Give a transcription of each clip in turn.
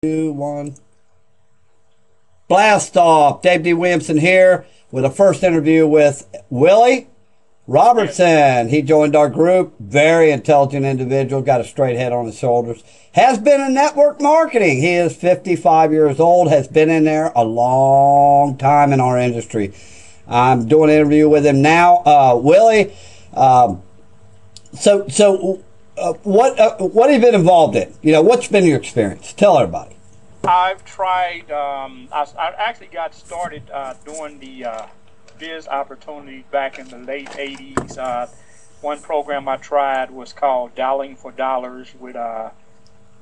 2, 1. Blast off. Dave D. Williamson here with a first interview with Willie Robertson. He joined our group. Very intelligent individual. Got a straight head on his shoulders. Has been in network marketing. He is 55 years old. Has been in there a long time in our industry. I'm doing an interview with him now. Willie, what have you been involved in? You know, what's been your experience? Tell everybody. I've tried, I actually got started doing the biz opportunity back in the late 80s. One program I tried was called Dialing for Dollars with,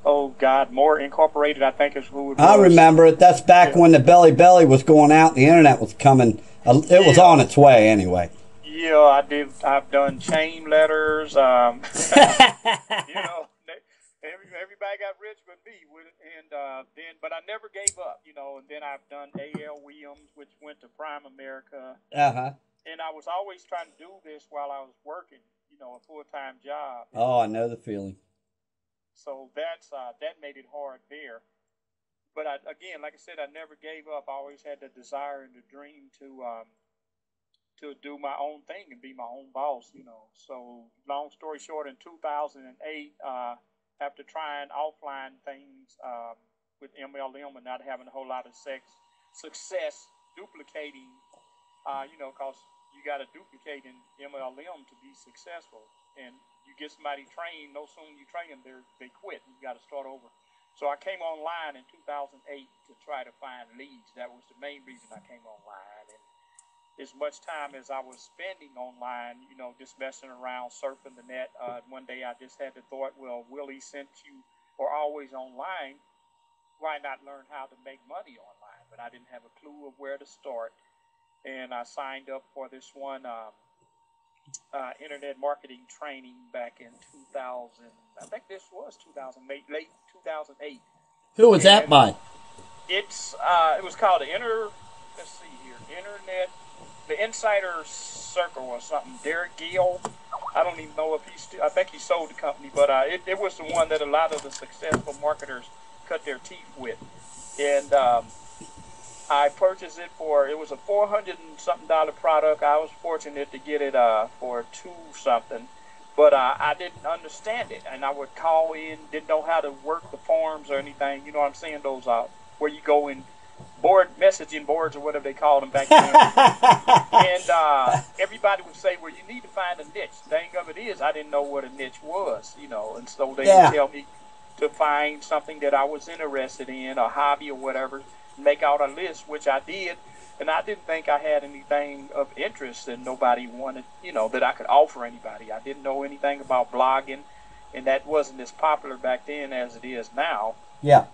oh God, More Incorporated, I think is who it was. I remember it. That's back when the belly was going out and the internet was coming. It was on its way anyway. Yeah, I've done chain letters, you know. Everybody got rich but me, but I never gave up, you know. And then I've done A.L. Williams, which went to Prime America. And I was always trying to do this while I was working, you know, a full-time job. Oh, I know the feeling. So that made it hard there. But again, like I said, I never gave up. I always had the desire and the dream to do my own thing and be my own boss, you know. So long story short, in 2008. After trying offline things with MLM and not having a whole lot of success duplicating, you know, because you got to duplicate in MLM to be successful. And you get somebody trained, no sooner you train them, they quit. You got to start over. So I came online in 2008 to try to find leads. That was the main reason I came online. And as much time as I was spending online, you know, just messing around, surfing the net, one day I just had the thought, well, Willie, since you are always online, why not learn how to make money online? But I didn't have a clue of where to start. And I signed up for this one internet marketing training back in 2000. I think this was 2008, late 2008. Who was that by? It was called the Insider Circle or something. Derek Gill. I don't even know if I think he sold the company, but it was the one that a lot of the successful marketers cut their teeth with. And I purchased it it was a $400 and something product. I was fortunate to get it for $2 something, but I didn't understand it, and I would call in, didn't know how to work the forms or anything. You know what I'm saying? Those where you go in messaging boards or whatever they called them back then. And everybody would say, well, you need to find a niche. The thing of it is, I didn't know what a niche was, you know, and so they would tell me to find something that I was interested in, a hobby or whatever, make out a list, which I did. And I didn't think I had anything of interest that nobody wanted, you know, that I could offer anybody. I didn't know anything about blogging, and that wasn't as popular back then as it is now. Yeah.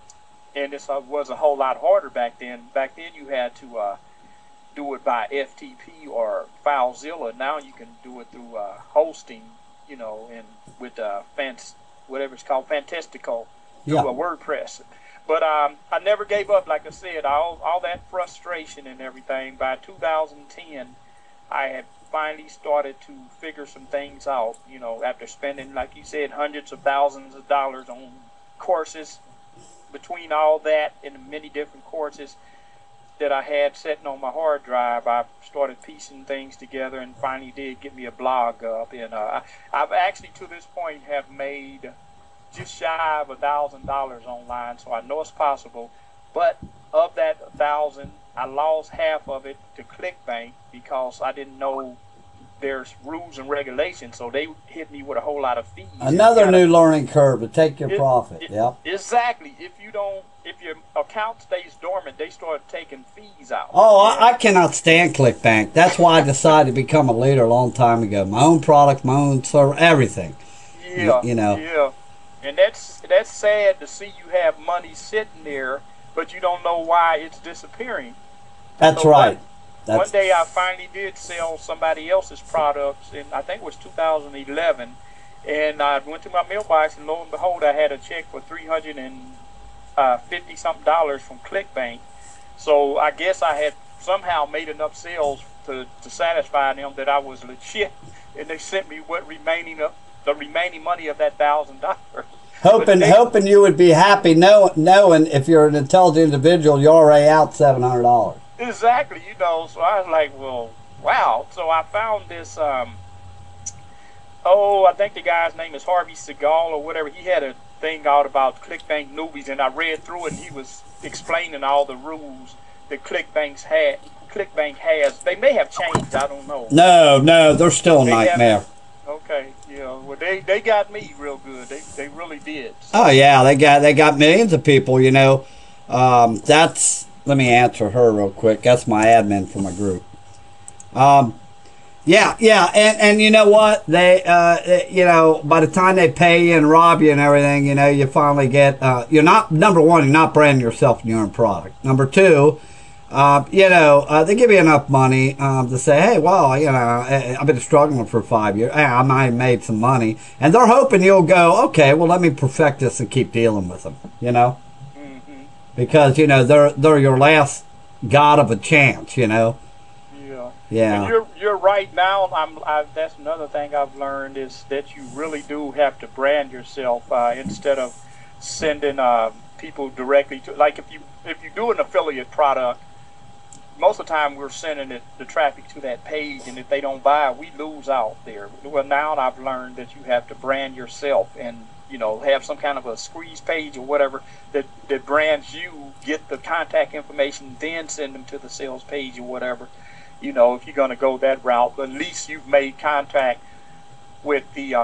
And this was a whole lot harder back then. Back then you had to do it by FTP or FileZilla. Now you can do it through hosting, you know, and with whatever it's called, Fantastical, through WordPress. But I never gave up. Like I said, all that frustration and everything. By 2010, I had finally started to figure some things out, you know, after spending, like you said, hundreds of thousands of dollars on courses. Between all that and the many different courses that I had sitting on my hard drive, I started piecing things together and finally did get me a blog up. And I've actually, to this point, have made just shy of $1,000 online, so I know it's possible. But of that 1,000, I lost half of it to ClickBank because I didn't know there's rules and regulations, so they hit me with a whole lot of fees. Another new learning curve to take your profit. Exactly. If your account stays dormant, they start taking fees out. Oh, I cannot stand ClickBank. That's why I decided to become a leader a long time ago. My own product, my own server, everything. Yeah. You know. Yeah. And that's sad to see you have money sitting there, but you don't know why it's disappearing. That's right. One day I finally did sell somebody else's products, and I think it was 2011, and I went to my mailbox, and lo and behold, I had a check for $350 something from ClickBank. So I guess I had somehow made enough sales to satisfy them that I was legit, and they sent me the remaining money of that $1,000. hoping you would be happy knowing if you're an intelligent individual, you're already out $700. Exactly, you know. So I was like, well, wow. So I found this. I think the guy's name is Harvey Segal or whatever. He had a thing out about ClickBank newbies, and I read through it, and he was explaining all the rules that ClickBank has. They may have changed. I don't know. No, they're still a nightmare. Okay, well, they got me real good. They really did. So. Oh yeah, they got millions of people. You know, let me answer her real quick. That's my admin for my group. Yeah, and you know what? They, by the time they pay you and rob you and everything, you know, you finally get, you're not, number one, you're not branding yourself in your own product. Number two, they give you enough money to say, hey, well, you know, I've been struggling for 5 years. I might have made some money. And they're hoping you'll go, okay, well, let me perfect this and keep dealing with them, you know? Mm-hmm. Because, you know, they're your last god of a chance, you know? Yeah. And you're right now. That's another thing I've learned is that you really do have to brand yourself instead of sending people directly to. Like if you do an affiliate product, most of the time we're sending the traffic to that page, and if they don't buy, we lose out there. Well, now I've learned that you have to brand yourself and have some kind of a squeeze page or whatever that brands you, get the contact information, then send them to the sales page or whatever. You know, if you're going to go that route, but at least you've made contact with the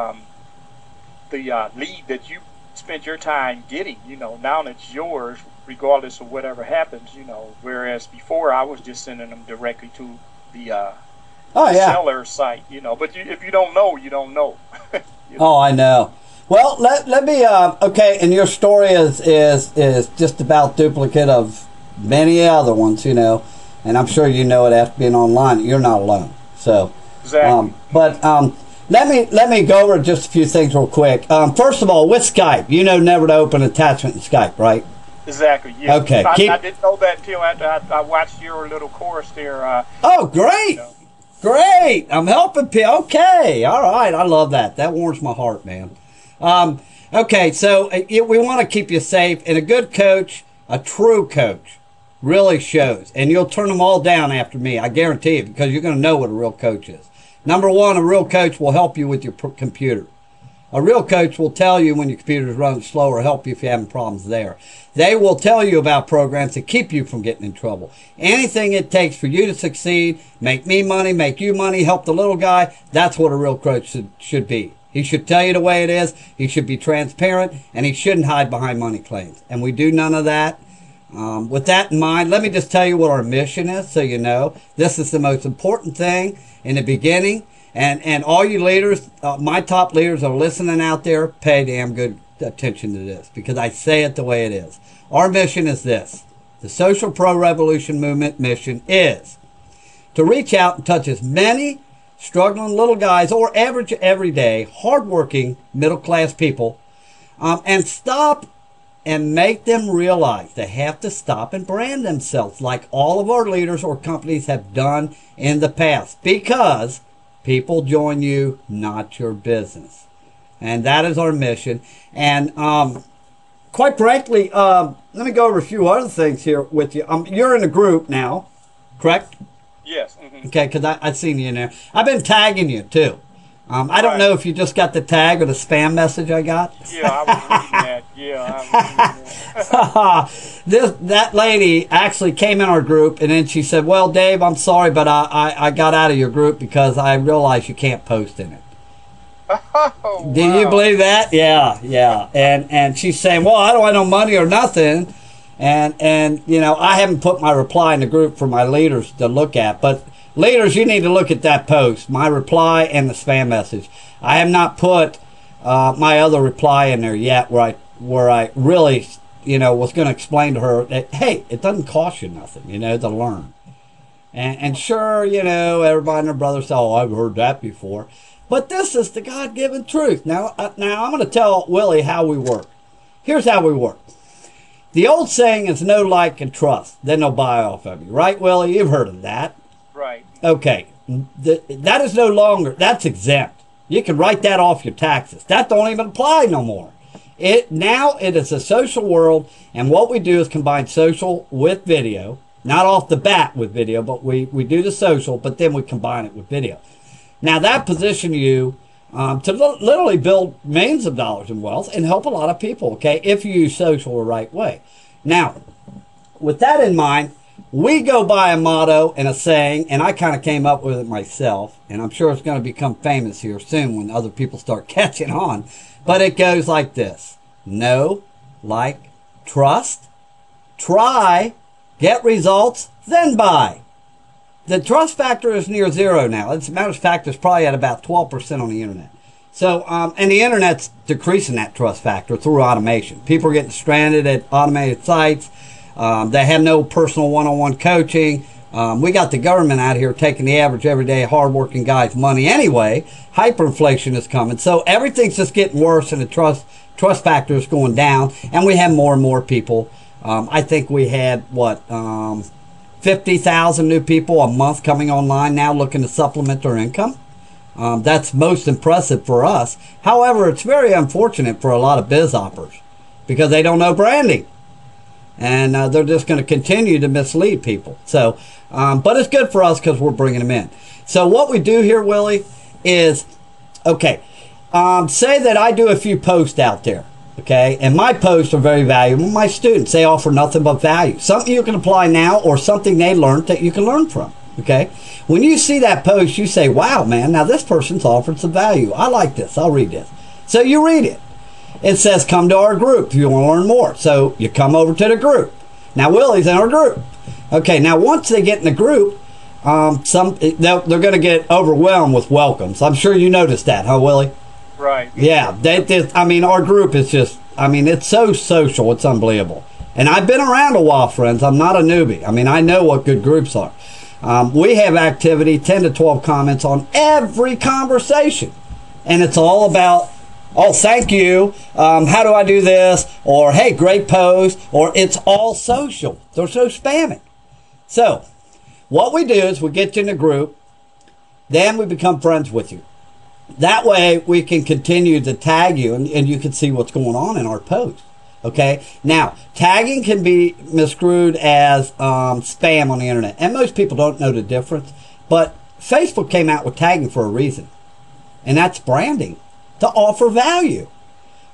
lead that you spent your time getting. You know, now it's yours, regardless of whatever happens. You know, whereas before I was just sending them directly to the seller site. You know, but if you don't know, you don't know. You know? Oh, I know. Well, let me. Okay, and your story is just about duplicate of many other ones. You know. And I'm sure you know it after being online. You're not alone. So, exactly. Let me go over just a few things real quick. First of all, with Skype, you know never to open attachment in Skype, right? Exactly. Yeah. Okay. I didn't know that until after I watched your little course there. Oh, great! Great! I'm helping people. Okay. All right. I love that. That warms my heart, man. Okay. So we want to keep you safe, and a good coach, a true coach, really shows, and you'll turn them all down after me, I guarantee it, because you're going to know what a real coach is. Number one, a real coach will help you with your computer. A real coach will tell you when your computer is running slow or help you if you're having problems there. They will tell you about programs to keep you from getting in trouble. Anything it takes for you to succeed, make me money, make you money, help the little guy, that's what a real coach should be. He should tell you the way it is, he should be transparent, and he shouldn't hide behind money claims. And we do none of that. With that in mind, let me just tell you what our mission is so you know. This is the most important thing in the beginning. And all you leaders, my top leaders are listening out there, pay damn good attention to this because I say it the way it is. Our mission is this. The Social Pro Revolution Movement mission is to reach out and touch as many struggling little guys or average, everyday, hardworking, middle-class people and stop and make them realize they have to stop and brand themselves like all of our leaders or companies have done in the past because people join you, not your business. And that is our mission. And quite frankly, let me go over a few other things here with you. You're in a group now, correct? Yes. Mm-hmm. Okay, because I've seen you in there. I've been tagging you, too. I don't know if you just got the tag or the spam message I got. Yeah, I was reading that. Yeah, I was reading that. That lady actually came in our group, and then she said, well, Dave, I'm sorry, but I got out of your group because I realized you can't post in it. Oh, wow. Do you believe that? Yeah. And she's saying, well, I don't want no money or nothing. And you know, I haven't put my reply in the group for my leaders to look at, but leaders, you need to look at that post, my reply and the spam message. I have not put my other reply in there yet where I really, you know, was going to explain to her that, hey, it doesn't cost you nothing, you know, to learn. And sure, you know, everybody and their brother said, oh, I've heard that before. But this is the God-given truth. Now I'm going to tell Willie how we work. Here's how we work. The old saying is no like and trust, then they'll buy off of you. Right, Willie? You've heard of that. Right. Okay. That is no longer, that's exempt. You can write that off your taxes. That don't even apply no more. Now it is a social world, and what we do is combine social with video. Not off the bat with video, but we do the social, but then we combine it with video. Now that positions you to literally build millions of dollars in wealth and help a lot of people, okay, if you use social the right way. Now, with that in mind, we go by a motto and a saying, and I kind of came up with it myself, and I'm sure it's going to become famous here soon when other people start catching on, but it goes like this: know, like, trust, try, get results, then buy. The trust factor is near zero now. As a matter of fact, it's probably at about 12% on the internet. So, and the internet's decreasing that trust factor through automation. People are getting stranded at automated sites. They have no personal one-on-one coaching. We got the government out here taking the average everyday hardworking guy's money anyway. Hyperinflation is coming. So everything's just getting worse, and the trust factor is going down. And we have more and more people. I think we had, 50,000 new people a month coming online now looking to supplement their income. That's most impressive for us. However, it's very unfortunate for a lot of biz operators because they don't know branding. And they're just going to continue to mislead people. So, but it's good for us because we're bringing them in. So what we do here, Willie, is, okay, say that I do a few posts out there, okay, and my posts are very valuable. My students, they offer nothing but value. Something you can apply now or something they learned that you can learn from, okay? When you see that post, you say, wow, man, now this person's offered some value. I like this. I'll read this. So you read it. It says, come to our group if you want to learn more. So you come over to the group. Now, Willie's in our group. Okay, now once they get in the group, they're going to get overwhelmed with welcomes. I'm sure you noticed that, huh, Willie? Right. Yeah. I mean, our group is just, I mean, it's so social. It's unbelievable. And I've been around a while, friends. I'm not a newbie. I mean, I know what good groups are. We have activity, 10 to 12 comments on every conversation. And it's all about, oh, thank you. How do I do this? Or, hey, great post. Or it's all social. They're so spamming. So what we do is we get you in a group. Then we become friends with you. That way we can continue to tag you and you can see what's going on in our post. Okay. Now, tagging can be misconstrued as spam on the internet. And most people don't know the difference. But Facebook came out with tagging for a reason. And that's branding. To offer value.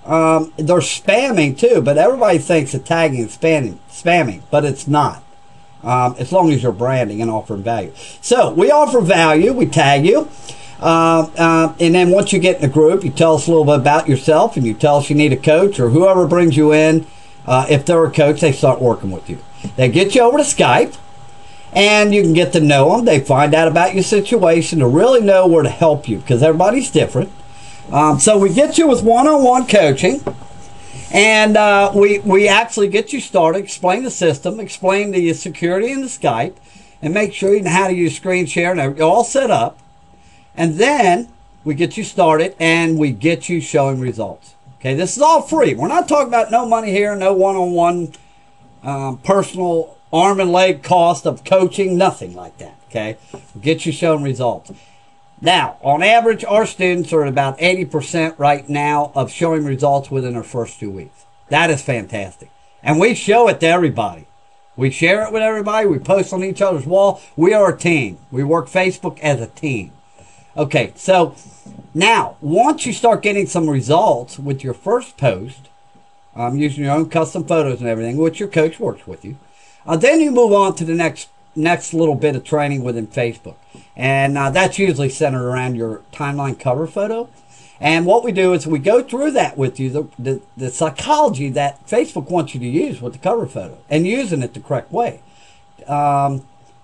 They're spamming too, but everybody thinks that tagging is spamming, but it's not. As long as you're branding and offering value. So we offer value, we tag you, and then once you get in the group, you tell us a little bit about yourself, and you tell us you need a coach, or whoever brings you in. If they're a coach, they start working with you. They get you over to Skype, and you can get to know them. They find out about your situation to really know where to help you, because everybody's different. So we get you with one-on-one coaching, and we actually get you started, explain the system, explain the security in the Skype, and make sure you know how to use screen share, and you're all set up. And then we get you started, and we get you showing results. Okay, this is all free. We're not talking about no money here, no one-on-one personal arm and leg cost of coaching, nothing like that. Okay, we'll get you showing results. Now, on average, our students are at about 80% right now of showing results within their first 2 weeks. That is fantastic. And we show it to everybody. We share it with everybody. We post on each other's wall. We are a team. We work Facebook as a team. Okay, so now, once you start getting some results with your first post, using your own custom photos and everything, which your coach works with you, then you move on to the next little bit of training within Facebook. And that's usually centered around your timeline cover photo. And what we do is we go through that with you, the psychology that Facebook wants you to use with the cover photo, and using it the correct way.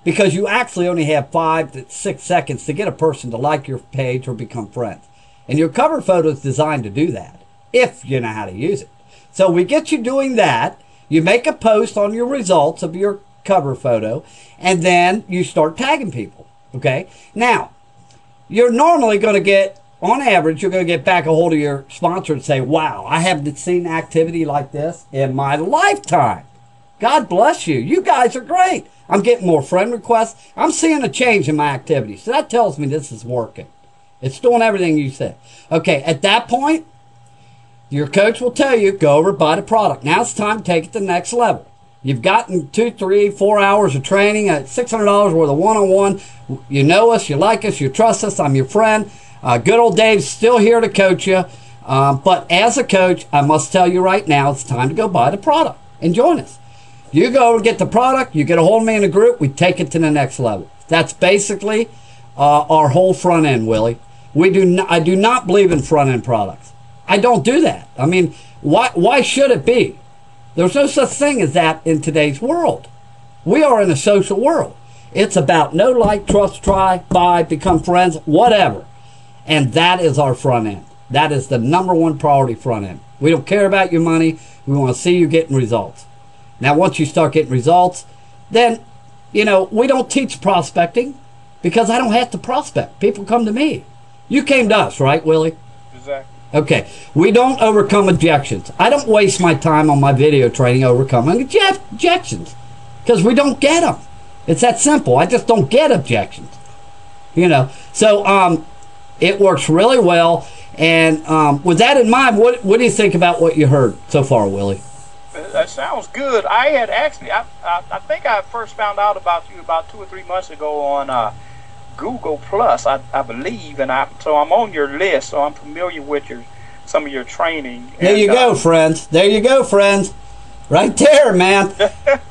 Because you actually only have 5 to 6 seconds to get a person to like your page or become friends. And your cover photo is designed to do that, if you know how to use it. So we get you doing that. You make a post on your results of your cover photo, and then you start tagging people. Okay, now you're normally going to get, on average, you're going to get back a hold of your sponsor and say, wow, I haven't seen activity like this in my lifetime. God bless you. You guys are great. I'm getting more friend requests. I'm seeing a change in my activity. So that tells me this is working. It's doing everything you said. Okay, at that point, Your coach will tell you, go over, buy the product. Now it's time to take it to the next level. You've gotten 2, 3, 4 hours of training at $600 worth of one-on-one. You know us, you like us, you trust us. I'm your friend. Good old Dave's still here to coach you. But as a coach, I must tell you right now, it's time to go buy the product and join us. You go and get the product, you get a hold of me in a group, we take it to the next level. That's basically our whole front end, Willie. I do not believe in front end products. I don't do that. I mean, why should it be? There's no such thing as that in today's world. We are in a social world. It's about know, like, trust, try, buy, become friends, whatever. And that is our front end. That is the #1 priority front end. We don't care about your money. We want to see you getting results. Now, once you start getting results, then, we don't teach prospecting because I don't have to prospect. People come to me. You came to us, right, Willie? Exactly. Okay. We don't overcome objections. I don't waste my time on my video training overcoming objections because we don't get them. It's that simple. I just don't get objections. So it works really well. And with that in mind, what do you think about what you heard so far, Willie? That sounds good. I had actually, I think I first found out about you about 2 or 3 months ago on Google Plus, I believe, and so I'm on your list, so I'm familiar with some of your training. There you go, friends. There you go, friends. Right there, man.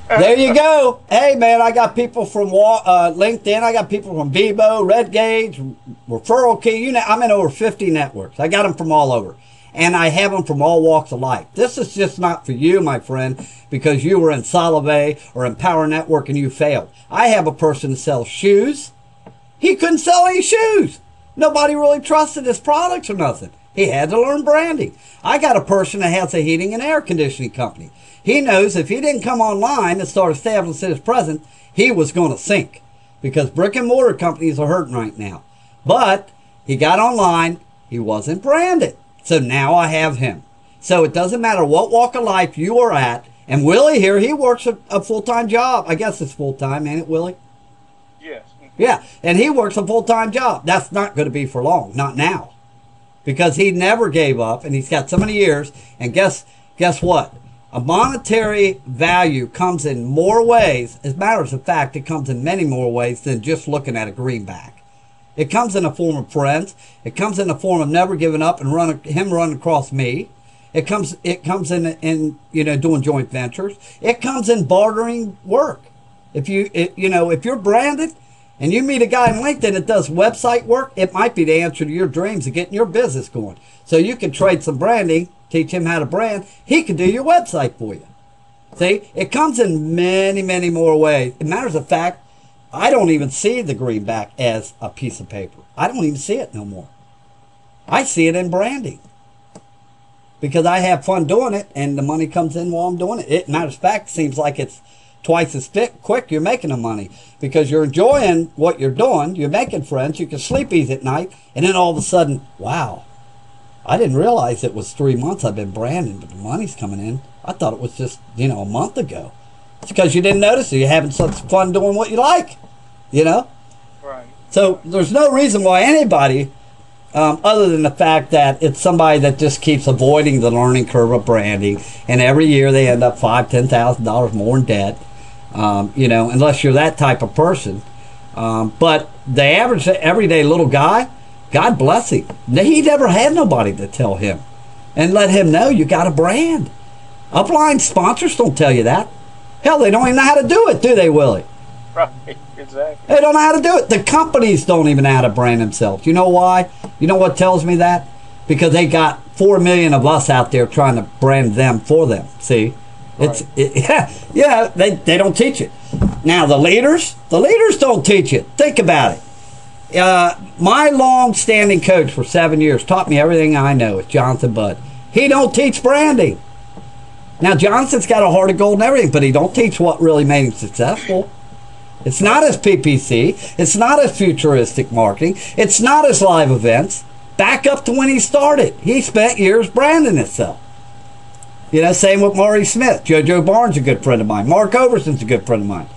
There you go. Hey, man, I got people from LinkedIn. I got people from Bebo, Red Gauge, Referral Key. I'm in over 50 networks. I got them from all over. And I have them from all walks of life. This is just not for you, my friend, because you were in Solivay or in Power Network and you failed. I have a person that sells shoes. He couldn't sell any shoes. Nobody really trusted his products or nothing. He had to learn branding. I got a person that has a heating and air conditioning company. He knows if he didn't come online and start establishing his presence, he was going to sink because brick and mortar companies are hurting right now. But he got online. He wasn't branded. So now I have him. So it doesn't matter what walk of life you are at. And Willie here, he works a full-time job. I guess it's full-time, ain't it, Willie? Yes. Yeah, and he works a full-time job. That's not going to be for long, not now. Because he never gave up, and he's got so many years. And guess what? A monetary value comes in more ways. As a matter of fact, it comes in many more ways than just looking at a greenback. It comes in the form of friends. It comes in the form of never giving up and him running across me. It comes in doing joint ventures. It comes in bartering work. If you're branded and you meet a guy on LinkedIn that does website work, it might be the answer to your dreams of getting your business going. So you can trade some branding, teach him how to brand. He can do your website for you. See, it comes in many, many more ways. As a matter of fact, I don't even see the greenback as a piece of paper. I don't even see it no more. I see it in branding. Because I have fun doing it, and the money comes in while I'm doing it. Matter of fact, it seems like it's twice as quick you're making the money. Because you're enjoying what you're doing. You're making friends. You can sleep easy at night. And then all of a sudden, wow. I didn't realize it was 3 months I've been branding, but the money's coming in. I thought it was just, a month ago. It's because you didn't notice it. You're having such fun doing what you like, Right. So there's no reason why anybody, other than the fact that it's somebody that just keeps avoiding the learning curve of branding, and every year they end up $5,000, $10,000 more in debt, unless you're that type of person. But the average, everyday little guy, God bless him. He never had nobody to tell him and let him know you got a brand. Upline sponsors don't tell you that. Hell, they don't even know how to do it, do they, Willie? Right, exactly. They don't know how to do it. The companies don't even know how to brand themselves. You know why? You know what tells me that? Because they got 4 million of us out there trying to brand them for them. See? Right. They don't teach it. Now, the leaders don't teach it. Think about it. My long-standing coach for 7 years taught me everything I know. It's Jonathan Budd. He don't teach branding. Now, Johnson's got a heart of gold and everything, but he don't teach what really made him successful. It's not his PPC. It's not his futuristic marketing. It's not his live events. Back up to when he started. He spent years branding himself. Same with Maury Smith. JoJo Barnes is a good friend of mine. Mark Overson's a good friend of mine.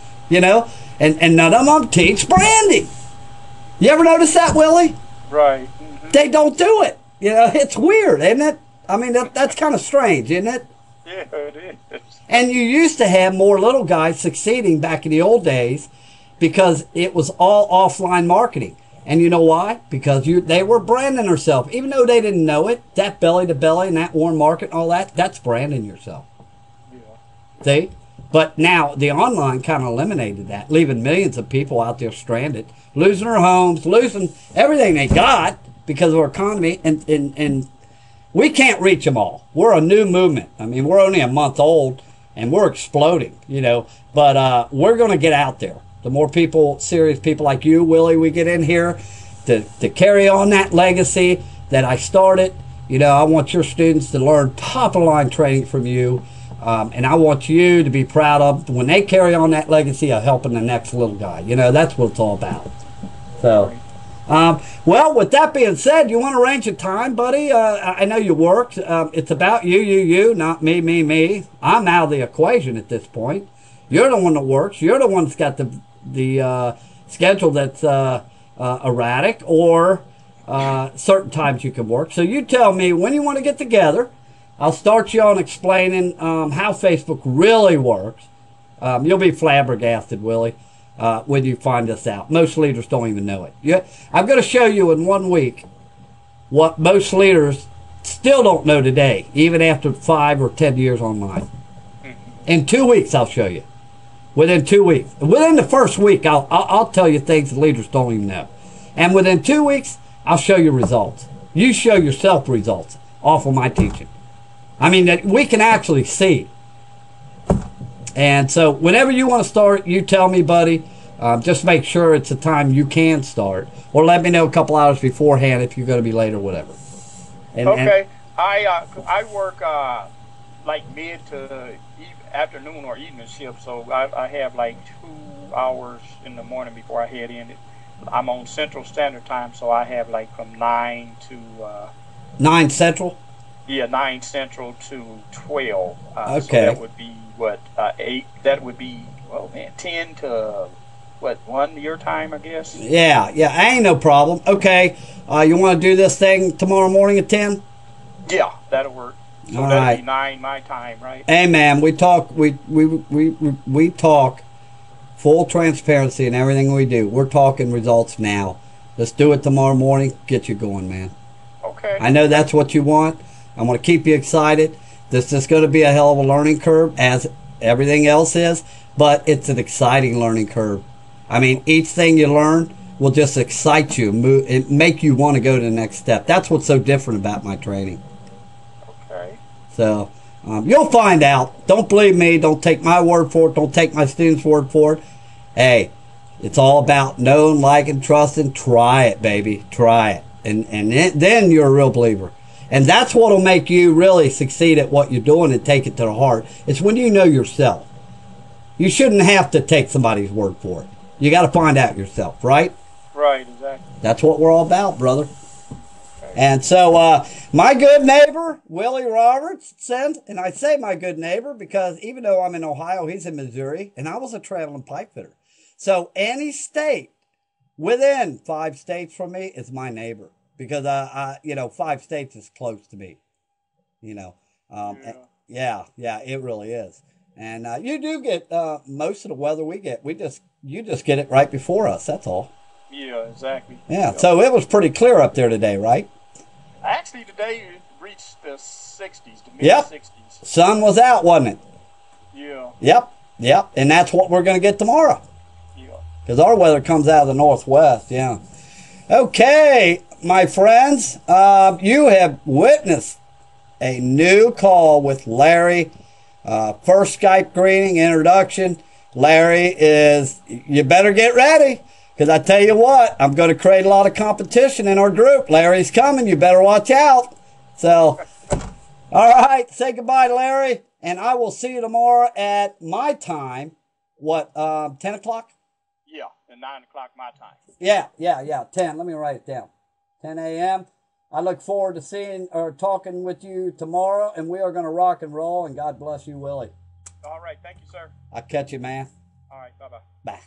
And none of them teach branding. You ever notice that, Willie? Right. Mm-hmm. They don't do it. It's weird, isn't it? I mean, that's kind of strange, isn't it? Yeah, it is. And you used to have more little guys succeeding back in the old days because it was all offline marketing. And you know why? Because they were branding themselves. Even though they didn't know it, that belly to belly and that warm market and all that, that's branding yourself. Yeah. See? But now the online kind of eliminated that, leaving millions of people out there stranded, losing their homes, losing everything they got because of our economy. And we can't reach them all. We're a new movement. I mean, we're only a month old and we're exploding, you know. But we're going to get out there. The more people, serious people like you, Willie, we get in here to carry on that legacy that I started. You know, I want your students to learn top-of-the-line training from you. And I want you to be proud of when they carry on that legacy of helping the next little guy. You know, that's what it's all about. So, well, with that being said, you want to arrange a time, buddy? I know you work. It's about you, not me. I'm out of the equation at this point. You're the one that works. You're the one that's got the schedule that's erratic or certain times you can work. So you tell me when you want to get together. I'll start you on explaining how Facebook really works. You'll be flabbergasted, Willie, when you find this out. Most leaders don't even know it. Yeah, I'm going to show you in 1 week what most leaders still don't know today, even after 5 or 10 years online. In 2 weeks, I'll show you. Within 2 weeks. Within the first week, I'll tell you things that leaders don't even know. And within 2 weeks, I'll show you results. You show yourself results off of my teaching. I mean, that we can actually see. And so whenever you want to start, you tell me, buddy. Just make sure it's a time you can start. Or let me know a couple hours beforehand if you're going to be late or whatever. Okay. I work like mid to afternoon or evening shift. So I have like 2 hours in the morning before I head in. I'm on Central Standard Time, so I have like from 9 to... 9 Central? Yeah, 9 Central to 12. Okay. So that would be, what, 8? That would be, well, man, 10 to, what, 1 your time, I guess? Yeah, ain't no problem. Okay, you want to do this thing tomorrow morning at 10? Yeah, that'll work. So that'll be 9 my time, right? Hey, man, we talk, we talk full transparency in everything we do. We're talking results now. Let's do it tomorrow morning. Get you going, man. Okay. I know that's what you want. I'm going to keep you excited. This is going to be a hell of a learning curve, as everything else is, but it's an exciting learning curve. I mean, each thing you learn will just excite you, make you want to go to the next step. That's what's so different about my training. Okay. So, you'll find out. Don't believe me. Don't take my word for it. Don't take my students' word for it. Hey, it's all about knowing, liking, trusting. Try it, baby. Try it. And then you're a real believer. And that's what will make you really succeed at what you're doing and take it to the heart. It's when you know yourself. You shouldn't have to take somebody's word for it. You got to find out yourself, right? Right, exactly. That's what we're all about, brother. Okay. And so my good neighbor, Willie Robertson, and I say my good neighbor because even though I'm in Ohio, he's in Missouri, and I was a traveling pipe fitter. So any state within 5 states from me is my neighbor. Because, 5 states is close to me, Yeah, it really is. And you do get most of the weather we get. You just get it right before us, that's all. Yeah, exactly. Yeah, so it was pretty clear up there today, right? Actually, today it reached the 60s, the mid-60s. Sun was out, wasn't it? Yeah. Yep. And that's what we're going to get tomorrow. Yeah. Because our weather comes out of the northwest, yeah. Okay. My friends, you have witnessed a new call with Larry. First Skype greeting, introduction. Larry you better get ready. Because I tell you what, I'm going to create a lot of competition in our group. Larry's coming. You better watch out. So, all right. Say goodbye to Larry. And I will see you tomorrow at my time. What, 10 o'clock? Yeah, at 9 o'clock my time. Yeah. 10. Let me write it down. 10 a.m. I look forward to seeing or talking with you tomorrow, and we are going to rock and roll, and God bless you, Willie. All right. Thank you, sir. I'll catch you, man. All right. Bye-bye. Bye.